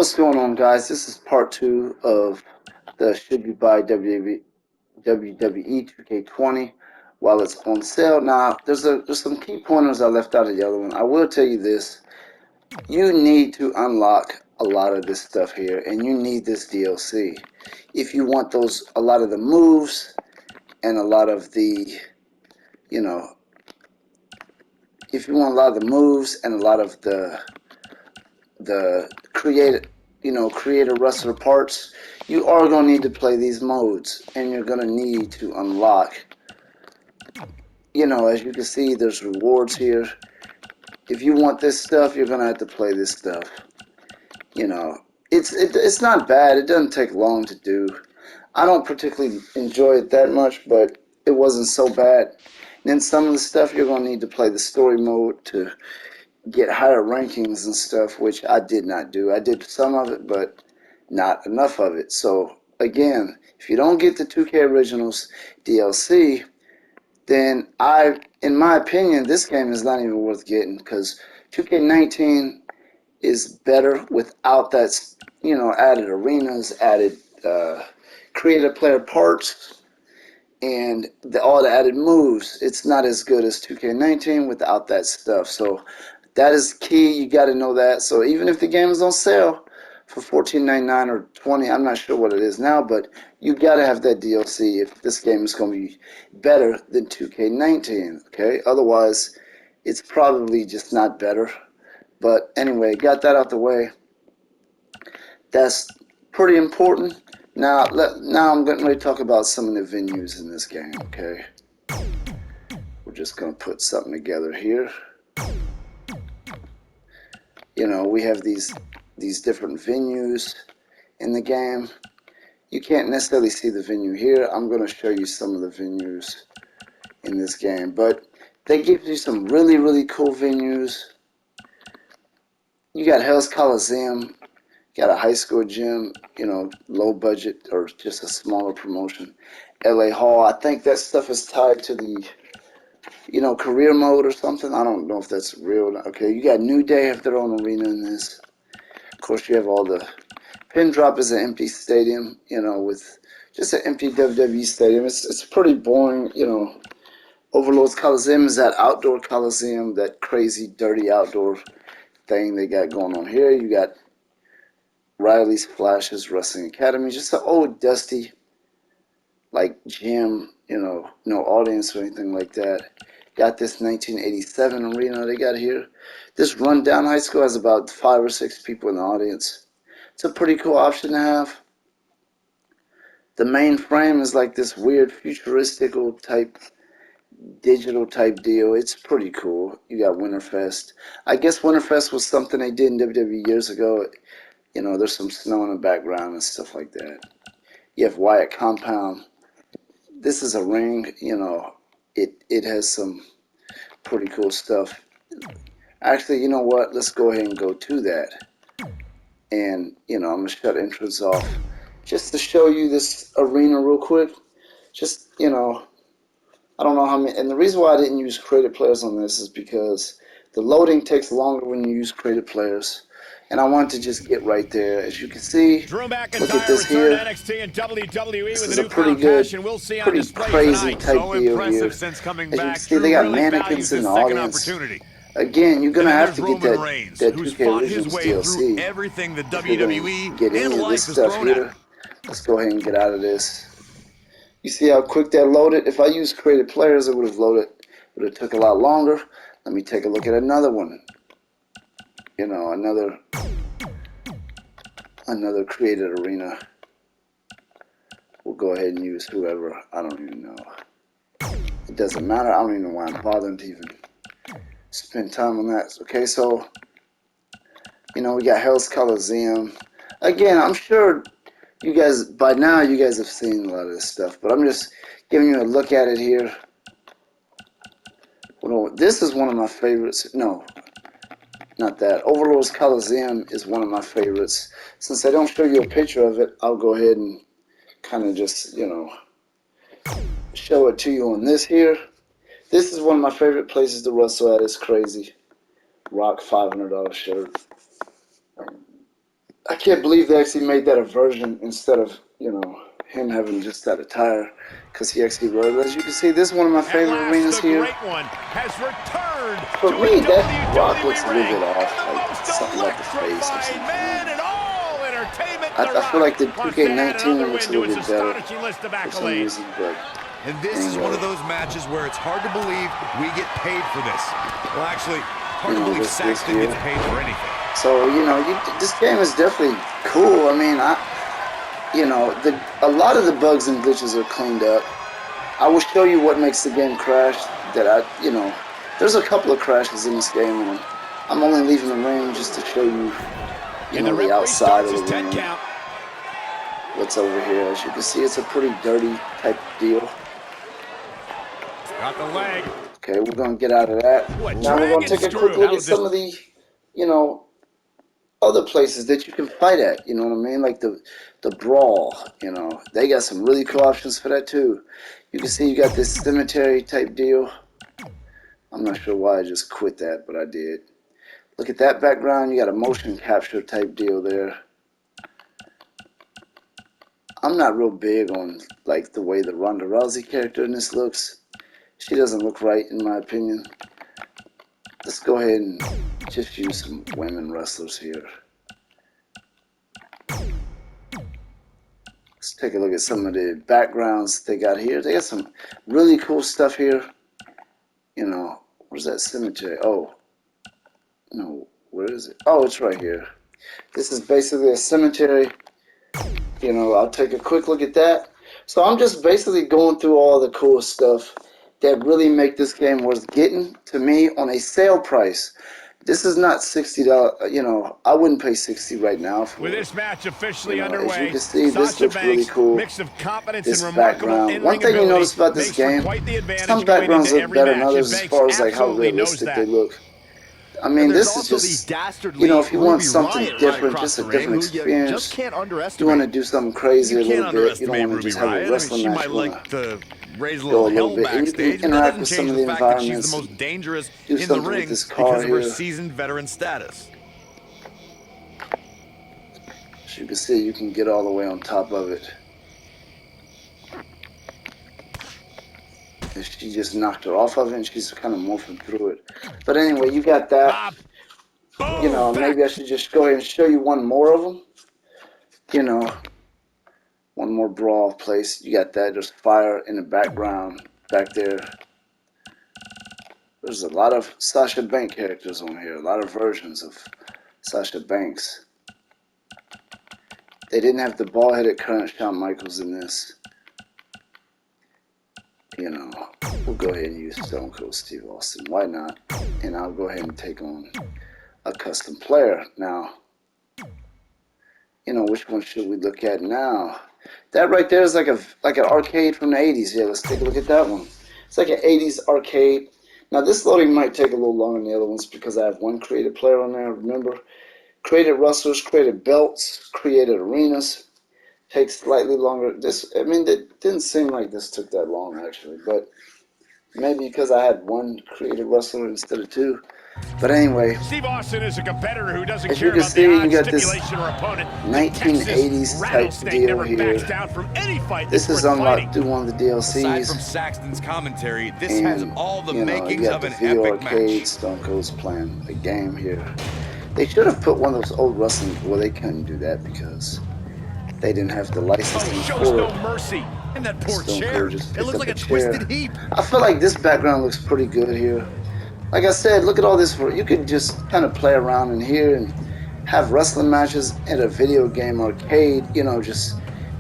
What's going on, guys? This is part 2 of the Should You Buy WWE 2K20 while it's on sale. Now, there's some key pointers I left out of the other one. I will tell you this. You need to unlock a lot of this stuff here, and you need this DLC. If you want a lot of the moves, and a lot of the, if you want a lot of the moves and a lot of the creator wrestler parts, you are going to need to play these modes, and you're going to need to unlock, as you can see, there's rewards here. If you want this stuff, you're going to have to play this stuff. It's not bad. It doesn't take long to do. I don't particularly enjoy it that much, but it wasn't so bad. And then some of the stuff, you're going to need to play the story mode to get higher rankings and stuff, which I did not do. I did some of it, but not enough of it. So again, if you don't get the 2K Originals DLC, then in my opinion, this game is not even worth getting, because 2K19 is better without that, added arenas, added creative player parts, and all the added moves. It's not as good as 2K19 without that stuff. So that is key. You got to know that. So even if the game is on sale for $14.99 or $20, I'm not sure what it is now, but you got to have that DLC if this game is going to be better than 2K19. Okay, otherwise it's probably just not better. But anyway, got that out the way. That's pretty important. Now I'm getting ready to talk about some of the venues in this game. Okay, we're just going to put something together here. We have these different venues in the game. You can't necessarily see the venue here. I'm going to show you some of the venues in this game, but they give you some really, really cool venues. You got Hell's Coliseum, got a high school gym, low budget or just a smaller promotion. LA Hall, I think that stuff is tied to the career mode or something. I don't know if that's real. Okay, you got New Day have their own arena in this. Of course, you have all the Pin Drop is an empty stadium, with just an empty WWE stadium. It's pretty boring, Overlord's Coliseum is that outdoor Coliseum, that crazy, dirty outdoor thing they got going on here. You got Riley's Flashes Wrestling Academy, just an old dusty, like gym, no audience or anything like that. Got this 1987 arena they got here. This rundown high school has about 5 or 6 people in the audience. It's a pretty cool option to have. The main frame is like this weird futuristic type, digital type deal. It's pretty cool. You got Winterfest. I guess Winterfest was something they did in WWE years ago. There's some snow in the background and stuff like that. You have Wyatt Compound. This is a ring, it has some pretty cool stuff. Actually, you know what? Let's go ahead and go to that. And, I'm going to shut entrance off just to show you this arena real quick. Just, I don't know how many. And the reason why I didn't use creative players on this is because the loading takes longer when you use creative players. And I wanted to just get right there. As you can see, look at this here. This is a pretty good, pretty crazy type deal here. As you can see, they got mannequins in the audience. Again, you're going to have to get that 2K Originals DLC. Everything the WWE get any of this stuff here. Let's go ahead and get out of this. You see how quick that loaded? If I used creative players, it would have loaded. It would have took a lot longer. Let me take a look at another one. Another created arena. We'll go ahead and use whoever. I don't even know. It doesn't matter. I don't even know why I'm bothering to even spend time on that. Okay, so we got Hell's Coliseum. Again, I'm sure you guys by now have seen a lot of this stuff, but I'm just giving you a look at it here. Well, this is one of my favorites. No, not that. Overlord's Coliseum is one of my favorites. Since I don't show you a picture of it, I'll go ahead and kind of just, show it to you on this here. This is one of my favorite places to wrestle at. It's crazy. Rock $500 shirt. I can't believe they actually made that a version instead of, him having just that attire, because he actually wrote it. As you can see, this is one of my favorite arenas here. For me, that rock looks a little bit off, like something about the face or something. I feel like the 2K19 looks a little bit better for some reason, but and this is one of those matches where it's hard to believe we get paid for this. Well, actually, hard to believe Saxton gets paid for anything. So, this game is definitely cool. I mean, a lot of the bugs and glitches are cleaned up. I will show you what makes the game crash. There's a couple of crashes in this game, and I'm only leaving the ring just to show you, the outside of the ring. What's over here? As you can see, it's a pretty dirty type deal. Got the leg. Okay, we're gonna get out of that. Now we're gonna take a quick look at some of the, other places that you can fight at. You know what I mean? Like the Brawl. They got some really cool options for that too. You can see you got this cemetery type deal. I'm not sure why I just quit that, but I did. Look at that background. You got a motion capture type deal there. I'm not real big on like the way the Ronda Rousey character in this looks. She doesn't look right in my opinion. Let's go ahead and just use some women wrestlers here. Let's take a look at some of the backgrounds they got here. They got some really cool stuff here. Where's that cemetery? Oh, no, where is it? Oh, it's right here. This is basically a cemetery. I'll take a quick look at that. So I'm just basically going through all the cool stuff that really make this game worth getting to me on a sale price. This is not $60. I wouldn't pay $60 right now for with this match officially underway. As you can see, this looks really cool. Mix of competence this and background. One thing you notice about this game, some backgrounds look better than others as far as like how realistic they look. I mean, this is just, if you want something different, just a different experience, you want to do something crazy a little bit, you don't want to just have a wrestling match, you want to raise a go little a little hell bit, and you backstage, can interact with some of the fact that she's environments, the most dangerous do in the something ring with this car because of her here. seasoned veteran status. As you can see, you can get all the way on top of it. And she just knocked her off of it, and she's kind of morphing through it. But anyway, you got that. Maybe I should just go ahead and show you one more of them. One more Brawl place. You got that. There's fire in the background back there. There's a lot of Sasha Banks characters on here. A lot of versions of Sasha Banks. They didn't have the bald-headed current Shawn Michaels in this. We'll go ahead and use Stone Cold Steve Austin. Why not? And I'll go ahead and take on a custom player. Now, which one should we look at now? That right there is like an arcade from the 80s. Yeah, let's take a look at that one. It's like an 80s arcade. Now, this loading might take a little longer than the other ones because I have one created player on there. Remember, created wrestlers, created belts, created arenas. Takes slightly longer. It didn't seem like this took that long actually, but maybe because I had one created wrestler instead of two. But anyway, Steve Austin is a competitor who doesn't as you care can about see, the you got this stipulation or opponent. 1980s type deal here. This is unlocked through one of the DLCs. Aside from Saxton's commentary, this has all the makings you of got an the video epic arcade, match. Stone Cold's playing a game here. They should have put one of those old wrestling. Well, they couldn't do that because they didn't have the licensing for it. No mercy. And that poor chair. It looks like a twisted heap. I feel like this background looks pretty good here. Like I said, look at all this. You could just kind of play around in here and have wrestling matches in a video game arcade. Just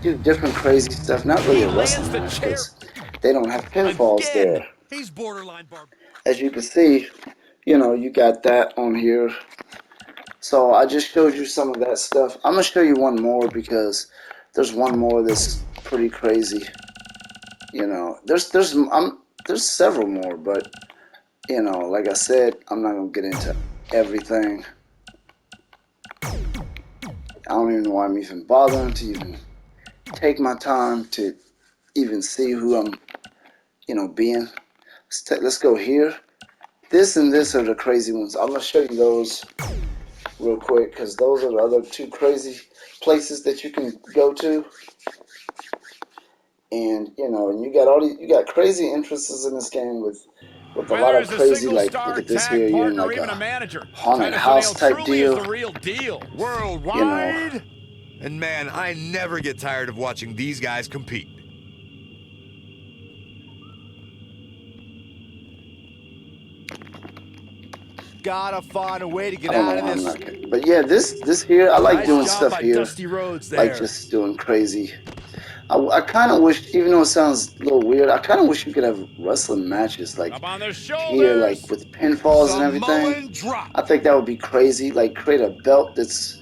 do different crazy stuff. Not really a wrestling match because they don't have pinfalls there. He's borderline As you can see, you got that on here. So I just showed you some of that stuff. I'm gonna show you one more because there's one more that's pretty crazy. There's several more, but like I said, I'm not gonna get into everything. I don't even know why I'm even bothering to even take my time to even see who I'm, being. Let's go here. This and this are the crazy ones. I'm gonna show you those real quick, because those are the other two crazy places that you can go to. And and you got crazy interests in this game with a lot of crazy, like, look at this here, you're in like a haunted house type deal. Worldwide. And man, I never get tired of watching these guys compete. Gotta find a way to get out of this. But yeah, this here, I like doing stuff here, like just doing crazy. I kind of wish, even though it sounds a little weird, I kind of wish you could have wrestling matches like here, like with pinfalls and everything. I think that would be crazy. Like create a belt that's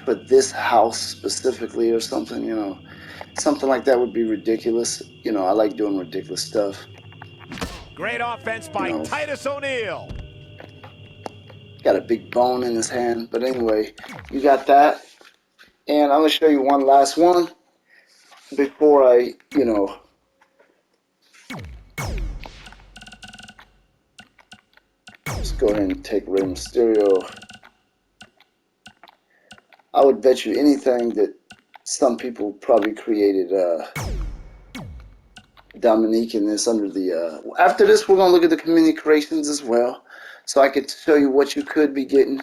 for this house specifically or something. Something like that would be ridiculous. I like doing ridiculous stuff. Great offense by Titus O'Neil. Got a big bone in his hand. But anyway, you got that. And I'm going to show you one last one before I, let's go ahead and take Rey Mysterio. I would bet you anything that some people probably created Dominique in this under the... After this, we're going to look at the community creations as well. So I could show you what you could be getting.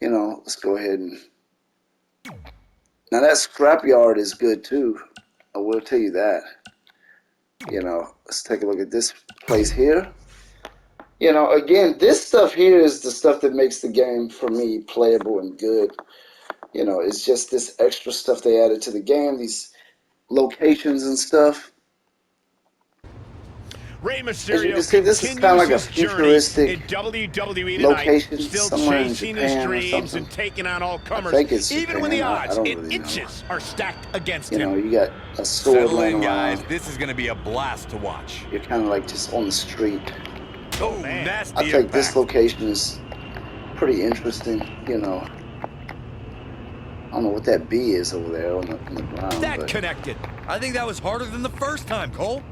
Let's go ahead and... Now that scrapyard is good too. I will tell you that. Let's take a look at this place here. Again, this stuff here is the stuff that makes the game, for me, playable and good. It's just this extra stuff they added to the game, these locations and stuff. Rey Mysterio, as you can see, this is kind of like a futuristic WWE location still somewhere in chasing Japan his dreams or something. and taking on all comers, I think it's even Japan. when the odds in really inches are stacked against him. him. You got a sword laying guys. around. This is going to be a blast to watch. You're kind of like just on the street. Oh, nasty I think this location is pretty interesting. I don't know what that bee is over there on the ground. That connected. I think that was harder than the first time, Cole.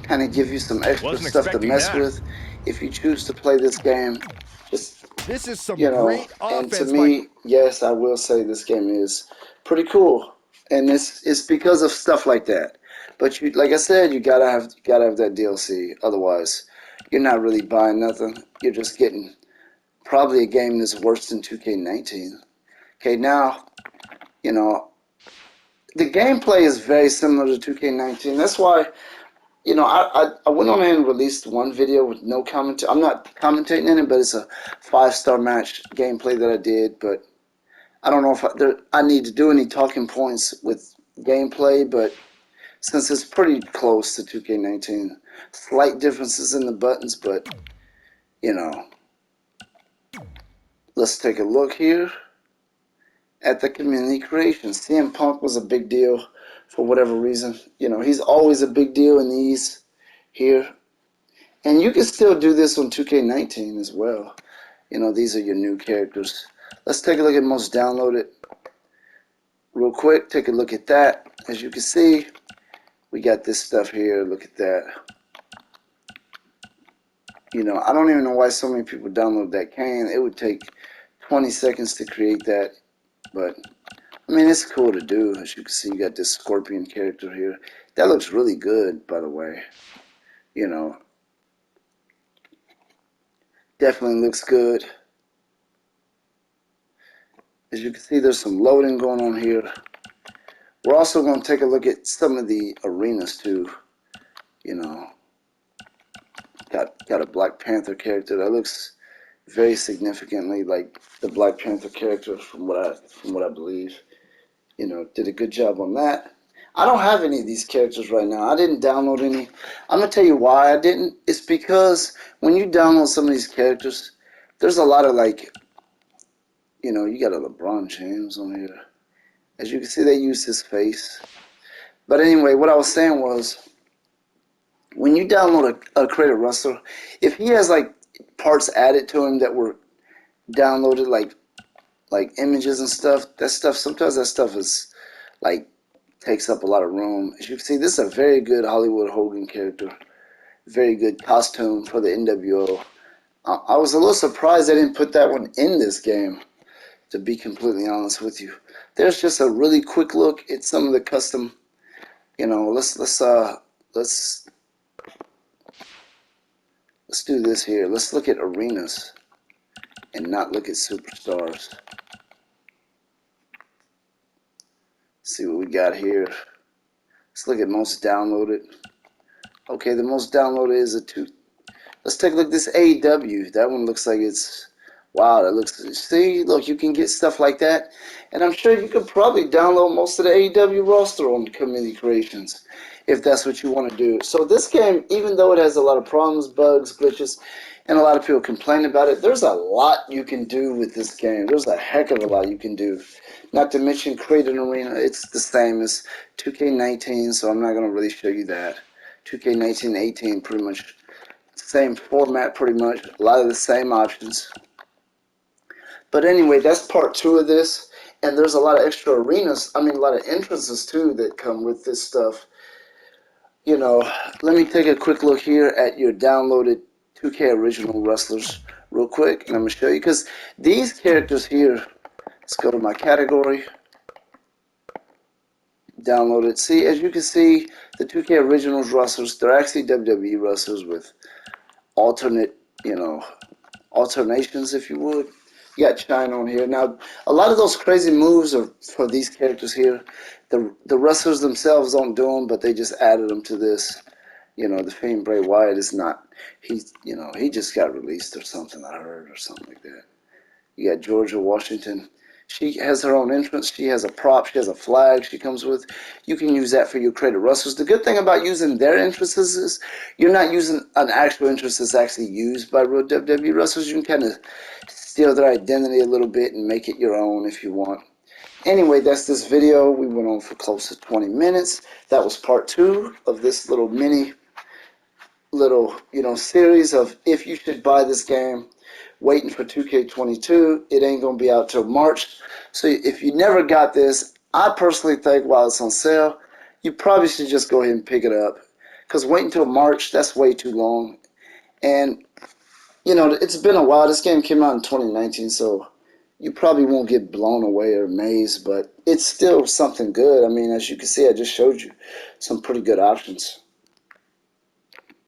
Kind of give you some extra stuff to mess with if you choose to play this game. This is some great offense. And to me, yes, I will say this game is pretty cool, and it's because of stuff like that. But like I said, you gotta have that DLC. Otherwise, you're not really buying nothing. You're just getting probably a game that's worse than 2K19. Okay, now, the gameplay is very similar to 2K19. That's why. I went on and released one video with no comment. I'm not commentating in it, but it's a 5-star match gameplay that I did. But I don't know if I need to do any talking points with gameplay, but since it's pretty close to 2K19, slight differences in the buttons, but, let's take a look here at the community creation. CM Punk was a big deal. For whatever reason, he's always a big deal in these here. And you can still do this on 2K19 as well. These are your new characters. Let's take a look at most downloaded real quick. Take a look at that. As you can see, we got this stuff here. Look at that. I don't even know why so many people download that cane. It would take 20 seconds to create that, but I mean, it's cool to do. As you can see, you got this scorpion character here. That looks really good, by the way. Definitely looks good. As you can see, there's some loading going on here. We're also going to take a look at some of the arenas, too. Got a Black Panther character that looks very significantly like the Black Panther character from what I believe. Did a good job on that. I don't have any of these characters right now. I didn't download any. I'm going to tell you why I didn't. It's because when you download some of these characters, there's a lot of you got a LeBron James on here. As you can see, they use his face. But anyway, what I was saying was, when you download a creator wrestler, if he has parts added to him that were downloaded, like images and stuff, sometimes that stuff is takes up a lot of room. As you can see, this is a very good Hollywood Hogan character. Very good costume for the NWO. I was a little surprised they didn't put that one in this game, to be completely honest with you. There's just a really quick look at some of the custom, let's do this here. Let's look at arenas and not look at superstars. See what we got here. Let's look at most downloaded. Okay, the most downloaded is a 2. Let's take a look at this AEW. That one looks like it's, wow, that looks, see, look, you can get stuff like that. And I'm sure you could probably download most of the AEW roster on Community Creations, if that's what you want to do. So this game, even though it has a lot of problems, bugs, glitches, and a lot of people complain about it, there's a lot you can do with this game. There's a heck of a lot you can do. Not to mention create an arena. It's the same as 2K19, so I'm not going to really show you that. 2K19, 18, pretty much same format, pretty much. A lot of the same options. But anyway, that's part 2 of this. And there's a lot of extra arenas. I mean, a lot of entrances, too, that come with this stuff. You know, let me take a quick look here at your downloaded 2K original wrestlers real quick. And I'm going to show you. Because these characters here, let's go to my category. Download it. See, as you can see, the 2K originals wrestlers, they're actually WWE wrestlers with alternate, alternations, if you would. You got China on here. Now, a lot of those crazy moves are for these characters here. The wrestlers themselves don't do them, but they just added them to this. The Fiend Bray Wyatt is not, he just got released or something, I heard, or something like that. You got Georgia Washington. She has her own entrance. She has a prop. She has a flag she comes with. You can use that for your created wrestlers. The good thing about using their entrances is you're not using an actual entrance that's actually used by real WWE wrestlers. You can kind of steal their identity a little bit and make it your own if you want. Anyway, that's this video. We went on for close to 20 minutes. That was part 2 of this little series of if you should buy this game. Waiting for 2K22. It ain't going to be out till March. So if you never got this, I personally think while it's on sale, you probably should just go ahead and pick it up. Because waiting until March, that's way too long. And, it's been a while. This game came out in 2019, so you probably won't get blown away or amazed. But it's still something good. I mean, as you can see, I just showed you some pretty good options.